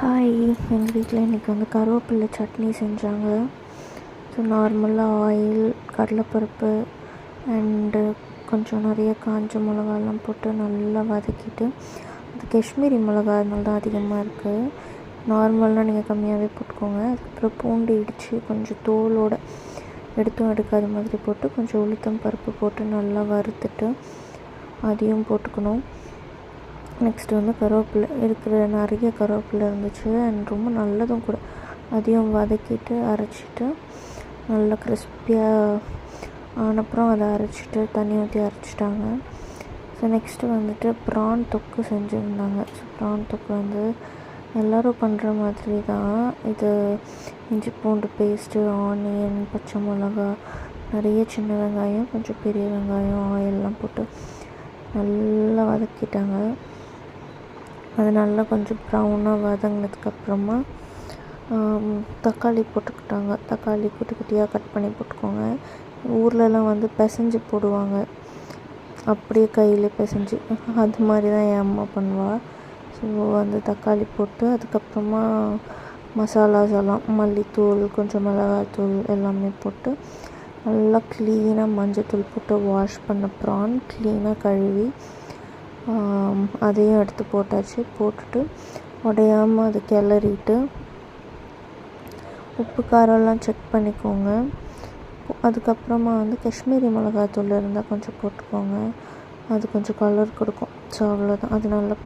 Hi, எங்கள் வீட்டில் இன்றைக்கி வந்து கருவேப்பிலை சட்னி செஞ்சாங்க. ஸோ நார்மலாக ஆயில், கடலைப்பருப்பு அண்டு கொஞ்சம் நிறைய காஞ்ச மிளகாலாம் போட்டு நல்லா வதக்கிட்டு, அது காஷ்மீரி மிளகா அதனால தான் அதிகமாக இருக்குது. நார்மலாக நீங்கள் கம்மியாகவே போட்டுக்கோங்க. அதுக்கப்புறம் பூண்டு இடித்து கொஞ்சம் தோலோடு எடுக்காத மாதிரி போட்டு கொஞ்சம் உளுத்தம் பருப்பு போட்டு நல்லா வறுத்துட்டு அதையும் போட்டுக்கணும். நெக்ஸ்ட்டு வந்து கருவேப்பிலை நிறைய கருவேப்பிலை இருந்துச்சு அண்ட் ரொம்ப நல்லதும் கூட. அதையும் வதக்கிட்டு அரைச்சிட்டு நல்லா கிறிஸ்பியாக ஆனப்புறம் அதை அரைச்சிட்டு தண்ணி ஊற்றி அரைச்சிட்டாங்க. ஸோ நெக்ஸ்ட்டு வந்துட்டு ப்ரான் தொக்கு செஞ்சுருந்தாங்க. ஸோ ப்ரான் தொக்கு வந்து எல்லோரும் பண்ணுற மாதிரி தான். இது இஞ்சி பூண்டு பேஸ்ட்டு, ஆனியன், பச்சை மிளகா, நிறைய சின்ன வெங்காயம், கொஞ்சம் பெரிய வெங்காயம், ஆயிலெலாம் போட்டு நல்லா வதக்கிட்டாங்க. அது நல்லா கொஞ்சம் ப்ரௌனாக வதங்கினதுக்கப்புறமா தக்காளி போட்டுக்கிட்டாங்க. தக்காளி குட்டி குட்டியாக கட் பண்ணி போட்டுக்கோங்க. ஊர்லலாம் வந்து பிசைஞ்சு போடுவாங்க, அப்படியே கையில் பிசைஞ்சு. அது மாதிரி தான் என் அம்மா பண்ணுவாள். ஸோ வந்து தக்காளி போட்டு அதுக்கப்புறமா மசாலாஸ் எல்லாம் மல்லித்தூள், கொஞ்சம் மிளகாத்தூள் எல்லாமே போட்டு நல்லா க்ளீனாக மஞ்சத்தூள் போட்டு வாஷ் பண்ண ப்ரான் க்ளீனாக கழுவி அதையும் எடுத்து போட்டாச்சு. போட்டுட்டு உடையாமல் அதை கிளறிட்டு உப்பு காரம்லாம் செக் பண்ணிக்கோங்க. அதுக்கப்புறமா வந்து காஷ்மீரி மிளகாத்தூள் இருந்தால் கொஞ்சம் போட்டுக்கோங்க. அது கொஞ்சம் கலர் கொடுக்கும். ஸோ அவ்வளோதான். அது நல்லா